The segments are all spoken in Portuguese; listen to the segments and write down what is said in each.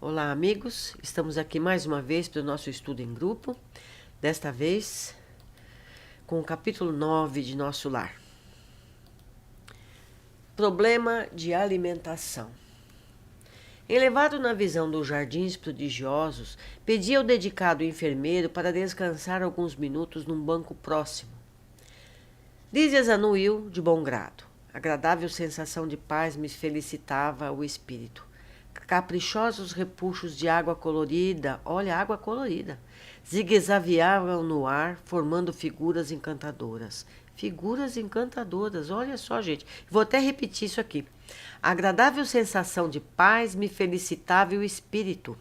Olá, amigos. Estamos aqui mais uma vez para o nosso estudo em grupo. Desta vez com o capítulo 9 de Nosso Lar. Problema de alimentação. Elevado na visão dos jardins prodigiosos, pedi ao dedicado enfermeiro para descansar alguns minutos num banco próximo. Lísias anuiu de bom grado. Agradável sensação de paz me felicitava o espírito. Caprichosos repuxos de água colorida, olha, água colorida, zigue-zagueavam no ar, formando figuras encantadoras. Figuras encantadoras, olha só, gente. Vou até repetir isso aqui. Agradável sensação de paz me felicitava o espírito.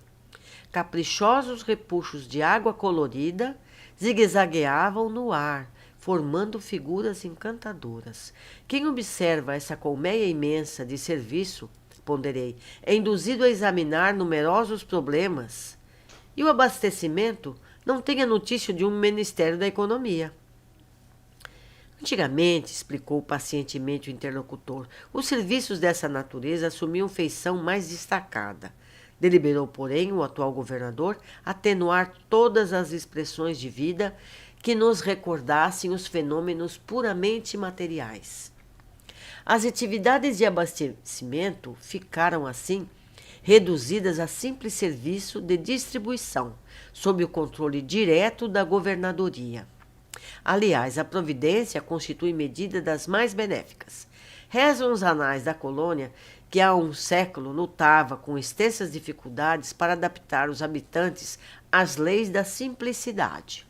Caprichosos repuxos de água colorida zigue-zagueavam no ar, formando figuras encantadoras. Quem observa essa colmeia imensa de serviço, ponderei, é induzido a examinar numerosos problemas. E o abastecimento não tem a notícia de um Ministério da Economia. Antigamente, explicou pacientemente o interlocutor, os serviços dessa natureza assumiam feição mais destacada. Deliberou, porém, o atual governador atenuar todas as expressões de vida que nos recordassem os fenômenos puramente materiais. As atividades de abastecimento ficaram, assim, reduzidas a simples serviço de distribuição, sob o controle direto da governadoria. Aliás, a providência constitui medida das mais benéficas. Rezam os anais da colônia que há um século lutava com extensas dificuldades para adaptar os habitantes às leis da simplicidade.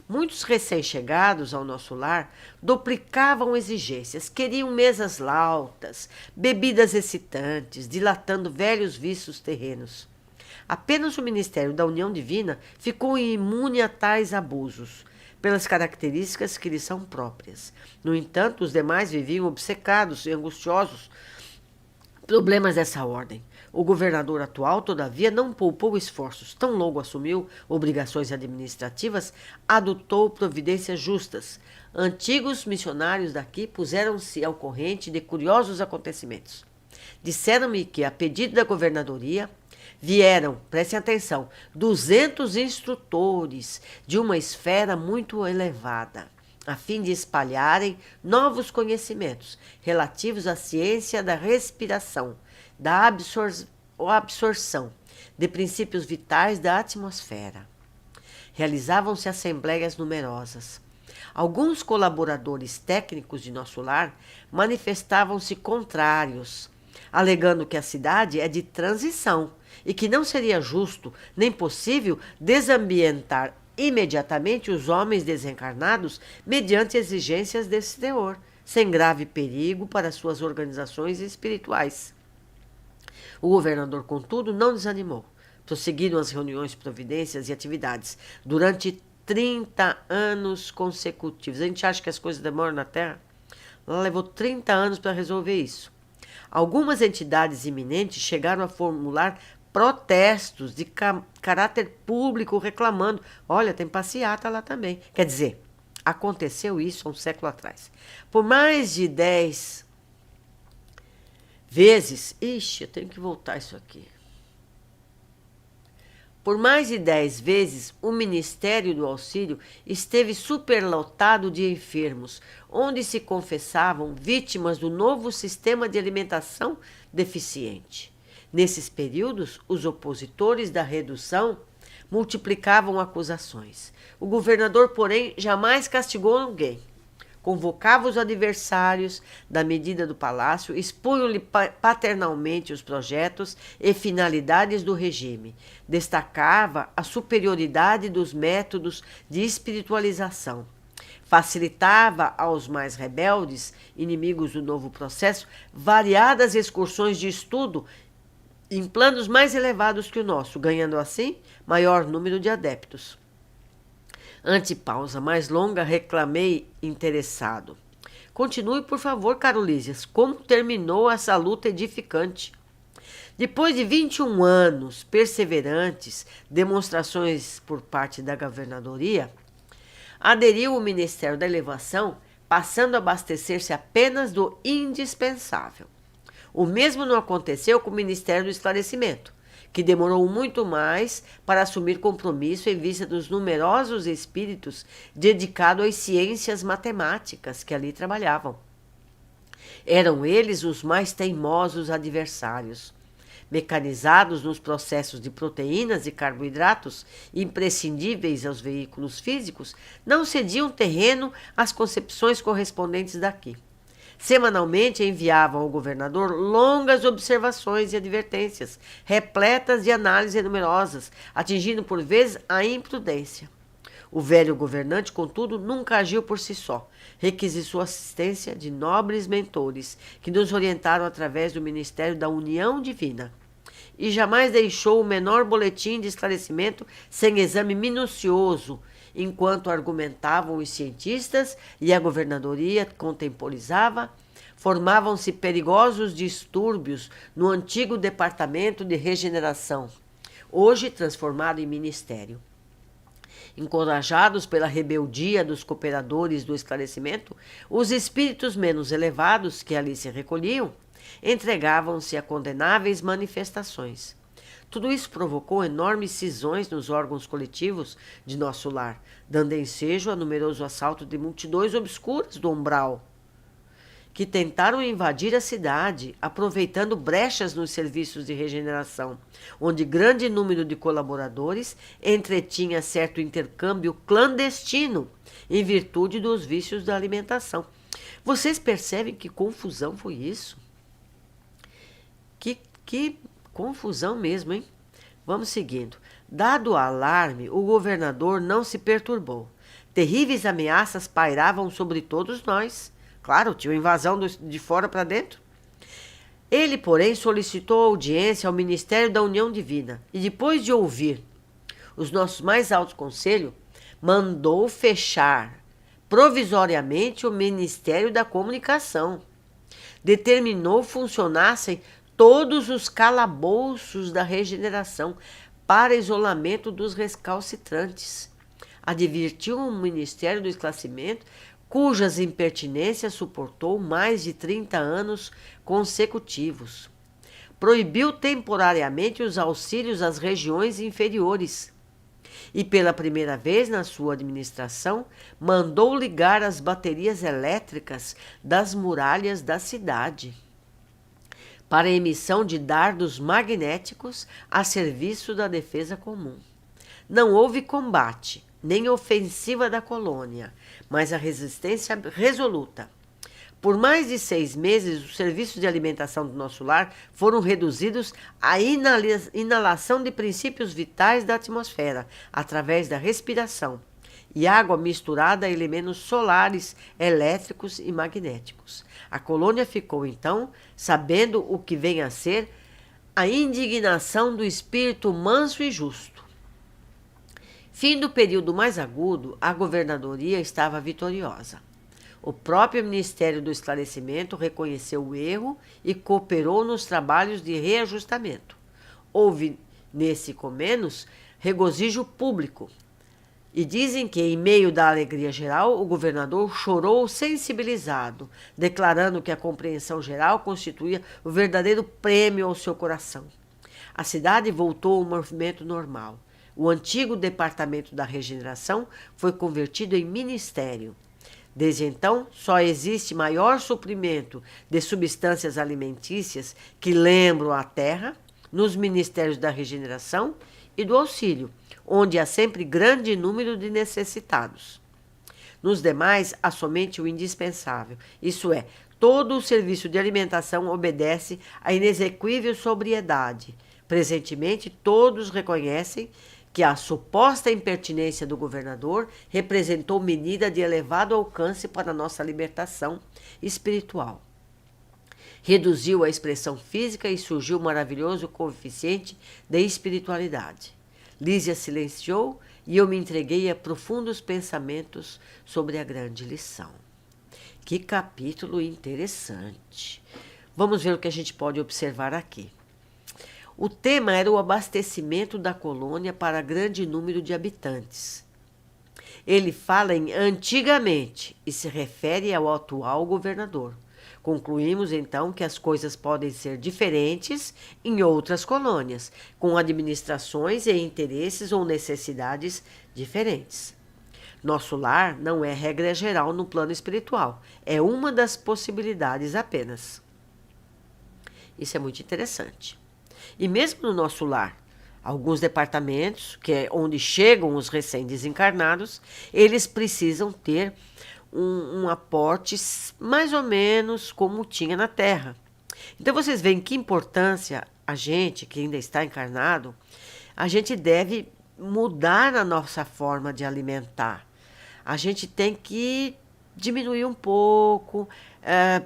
Muitos recém-chegados ao nosso lar duplicavam exigências, queriam mesas lautas, bebidas excitantes, dilatando velhos vícios terrenos. Apenas o Ministério da União Divina ficou imune a tais abusos, pelas características que lhes são próprias. No entanto, os demais viviam obcecados e angustiosos problemas dessa ordem. O governador atual, todavia, não poupou esforços. Tão logo assumiu obrigações administrativas, adotou providências justas. Antigos missionários daqui puseram-se ao corrente de curiosos acontecimentos. Disseram-me que, a pedido da governadoria, vieram, prestem atenção, 200 instrutores de uma esfera muito elevada, a fim de espalharem novos conhecimentos relativos à ciência da respiração, da absorção de princípios vitais da atmosfera. Realizavam-se assembleias numerosas. Alguns colaboradores técnicos de nosso lar manifestavam-se contrários, alegando que a cidade é de transição e que não seria justo nem possível desambientar imediatamente os homens desencarnados mediante exigências desse teor, sem grave perigo para suas organizações espirituais. O governador, contudo, não desanimou. Prosseguiram as reuniões, providências e atividades durante 30 anos consecutivos. A gente acha que as coisas demoram na Terra? Ela levou 30 anos para resolver isso. Algumas entidades iminentes chegaram a formular protestos de caráter público reclamando. Olha, tem passeata lá também. Quer dizer, aconteceu isso há um século atrás. Por mais de 10 vezes... Ixi, eu tenho que voltar isso aqui. Por mais de 10 vezes, o Ministério do Auxílio esteve superlotado de enfermos, onde se confessavam vítimas do novo sistema de alimentação deficiente. Nesses períodos, os opositores da redução multiplicavam acusações. O governador, porém, jamais castigou ninguém. Convocava os adversários da medida do palácio, expunham-lhe paternalmente os projetos e finalidades do regime. Destacava a superioridade dos métodos de espiritualização. Facilitava aos mais rebeldes, inimigos do novo processo, variadas excursões de estudo em planos mais elevados que o nosso, ganhando assim maior número de adeptos. Ante pausa mais longa, reclamei interessado. Continue, por favor, caro Lísias. Como terminou essa luta edificante? Depois de 21 anos perseverantes, demonstrações por parte da governadoria, aderiu o Ministério da Elevação, passando a abastecer-se apenas do indispensável. O mesmo não aconteceu com o Ministério do Esclarecimento, que demorou muito mais para assumir compromisso em vista dos numerosos espíritos dedicados às ciências matemáticas que ali trabalhavam. Eram eles os mais teimosos adversários. Mecanizados nos processos de proteínas e carboidratos, imprescindíveis aos veículos físicos, não cediam terreno às concepções correspondentes daqui. Semanalmente enviavam ao governador longas observações e advertências, repletas de análises numerosas, atingindo por vezes a imprudência. O velho governante, contudo, nunca agiu por si só. Requisitou assistência de nobres mentores, que nos orientaram através do Ministério da União Divina. E jamais deixou o menor boletim de esclarecimento sem exame minucioso, enquanto argumentavam os cientistas e a governadoria contemporizava, formavam-se perigosos distúrbios no antigo Departamento de Regeneração, hoje transformado em ministério. Encorajados pela rebeldia dos cooperadores do esclarecimento, os espíritos menos elevados que ali se recolhiam entregavam-se a condenáveis manifestações. Tudo isso provocou enormes cisões nos órgãos coletivos de nosso lar, dando ensejo a numeroso assalto de multidões obscuras do umbral, que tentaram invadir a cidade, aproveitando brechas nos serviços de regeneração, onde grande número de colaboradores entretinha certo intercâmbio clandestino, em virtude dos vícios da alimentação. Vocês percebem que confusão foi isso? Que confusão mesmo, hein? Vamos seguindo. Dado o alarme, o governador não se perturbou. Terríveis ameaças pairavam sobre todos nós. Claro, tinha uma invasão de fora para dentro. Ele, porém, solicitou audiência ao Ministério da União Divina e, depois de ouvir os nossos mais altos conselhos, mandou fechar provisoriamente o Ministério da Comunicação. Determinou funcionassem todos os calabouços da regeneração para isolamento dos recalcitrantes. Advertiu o Ministério do Esclarecimento, cujas impertinências suportou mais de 30 anos consecutivos. Proibiu temporariamente os auxílios às regiões inferiores. E pela primeira vez na sua administração, mandou ligar as baterias elétricas das muralhas da cidade para a emissão de dardos magnéticos a serviço da defesa comum. Não houve combate, nem ofensiva da colônia, mas a resistência resoluta. Por mais de 6 meses, os serviços de alimentação do nosso lar foram reduzidos à inalação de princípios vitais da atmosfera, através da respiração, e água misturada a elementos solares, elétricos e magnéticos. A colônia ficou, então, sabendo o que vem a ser a indignação do espírito manso e justo. Fim do período mais agudo, a governadoria estava vitoriosa. O próprio Ministério do Esclarecimento reconheceu o erro e cooperou nos trabalhos de reajustamento. Houve, nesse comenos, regozijo público. E dizem que, em meio da alegria geral, o governador chorou sensibilizado, declarando que a compreensão geral constituía o verdadeiro prêmio ao seu coração. A cidade voltou ao movimento normal. O antigo Departamento da Regeneração foi convertido em ministério. Desde então, só existe maior suprimento de substâncias alimentícias que lembram a terra nos ministérios da regeneração e do auxílio, onde há sempre grande número de necessitados. Nos demais, há somente o indispensável, isso é, todo o serviço de alimentação obedece à inexequível sobriedade. Presentemente, todos reconhecem que a suposta impertinência do governador representou medida de elevado alcance para nossa libertação espiritual. Reduziu a expressão física e surgiu o maravilhoso coeficiente de espiritualidade. Lísia silenciou e eu me entreguei a profundos pensamentos sobre a grande lição. Que capítulo interessante! Vamos ver o que a gente pode observar aqui. O tema era o abastecimento da colônia para grande número de habitantes. Ele fala em antigamente e se refere ao atual governador. Concluímos, então, que as coisas podem ser diferentes em outras colônias, com administrações e interesses ou necessidades diferentes. Nosso lar não é regra geral no plano espiritual, é uma das possibilidades apenas. Isso é muito interessante. E mesmo no nosso lar, alguns departamentos, que é onde chegam os recém-desencarnados, eles precisam ter um aporte mais ou menos como tinha na Terra. Então vocês veem que importância a gente, que ainda está encarnado, a gente deve mudar a nossa forma de alimentar. A gente tem que diminuir um pouco,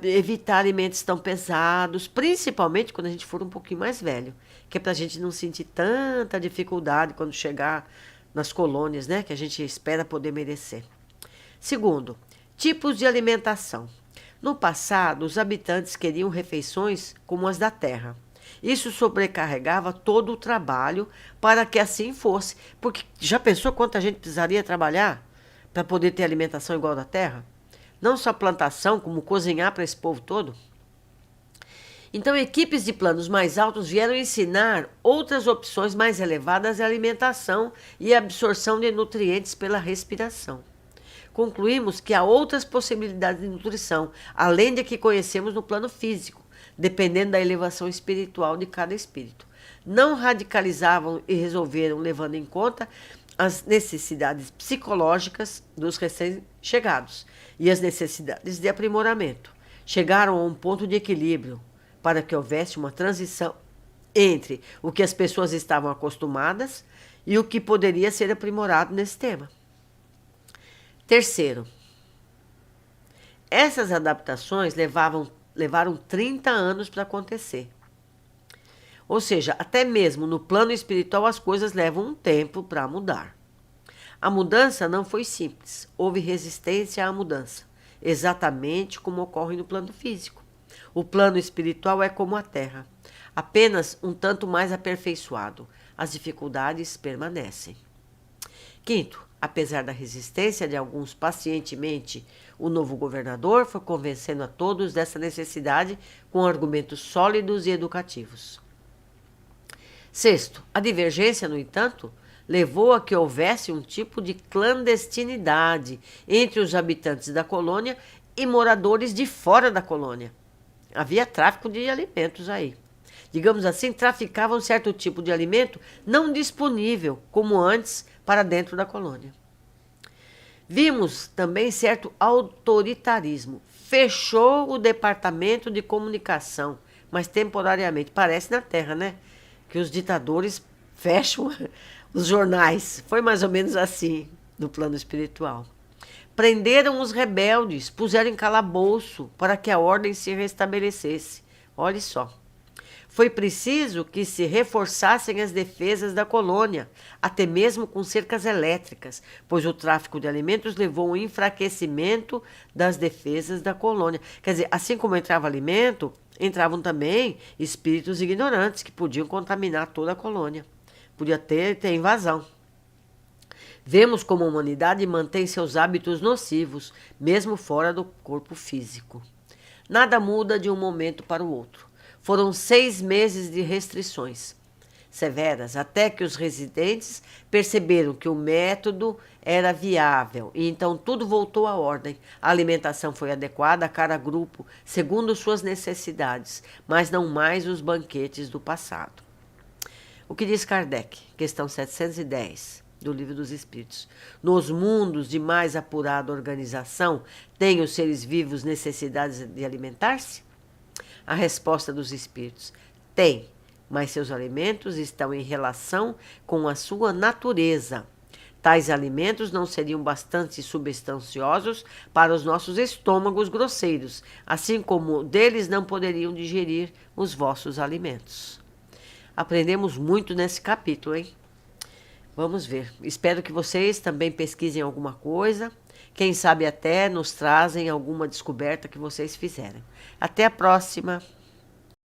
evitar alimentos tão pesados, principalmente quando a gente for um pouquinho mais velho, que é para a gente não sentir tanta dificuldade quando chegar nas colônias, né, que a gente espera poder merecer. Segundo, tipos de alimentação. No passado, os habitantes queriam refeições como as da terra. Isso sobrecarregava todo o trabalho para que assim fosse. Porque já pensou quanta gente precisaria trabalhar para poder ter alimentação igual da terra? Não só plantação, como cozinhar para esse povo todo. Então, equipes de planos mais altos vieram ensinar outras opções mais elevadas de alimentação e absorção de nutrientes pela respiração. Concluímos que há outras possibilidades de nutrição, além de que conhecemos no plano físico, dependendo da elevação espiritual de cada espírito. Não radicalizavam e resolveram levando em conta as necessidades psicológicas dos recém-chegados e as necessidades de aprimoramento. Chegaram a um ponto de equilíbrio para que houvesse uma transição entre o que as pessoas estavam acostumadas e o que poderia ser aprimorado nesse tema. Terceiro, essas adaptações levaram 30 anos para acontecer. Ou seja, até mesmo no plano espiritual as coisas levam um tempo para mudar. A mudança não foi simples, houve resistência à mudança, exatamente como ocorre no plano físico. O plano espiritual é como a Terra, apenas um tanto mais aperfeiçoado. As dificuldades permanecem. Quinto, apesar da resistência de alguns pacientemente, o novo governador foi convencendo a todos dessa necessidade com argumentos sólidos e educativos. Sexto, a divergência, no entanto, levou a que houvesse um tipo de clandestinidade entre os habitantes da colônia e moradores de fora da colônia. Havia tráfico de alimentos aí. Digamos assim, traficavam um certo tipo de alimento não disponível, como antes, para dentro da colônia. Vimos também certo autoritarismo. Fechou o departamento de comunicação, mas temporariamente. Parece na Terra, né? Que os ditadores fecham os jornais. Foi mais ou menos assim no plano espiritual. Prenderam os rebeldes, puseram em calabouço para que a ordem se restabelecesse. Olhe só. Foi preciso que se reforçassem as defesas da colônia, até mesmo com cercas elétricas, pois o tráfico de alimentos levou ao enfraquecimento das defesas da colônia. Quer dizer, assim como entrava alimento, entravam também espíritos ignorantes que podiam contaminar toda a colônia. Podia ter invasão. Vemos como a humanidade mantém seus hábitos nocivos, mesmo fora do corpo físico. Nada muda de um momento para o outro. Foram 6 meses de restrições severas, até que os residentes perceberam que o método era viável e então tudo voltou à ordem. A alimentação foi adequada a cada grupo, segundo suas necessidades, mas não mais os banquetes do passado. O que diz Kardec? Questão 710 do Livro dos Espíritos. Nos mundos de mais apurada organização, têm os seres vivos necessidades de alimentar-se? A resposta dos espíritos: tem, mas seus alimentos estão em relação com a sua natureza. Tais alimentos não seriam bastante substanciosos para os nossos estômagos grosseiros, assim como deles não poderiam digerir os vossos alimentos. Aprendemos muito nesse capítulo, hein? Vamos ver. Espero que vocês também pesquisem alguma coisa. Quem sabe até nos trazem alguma descoberta que vocês fizeram. Até a próxima!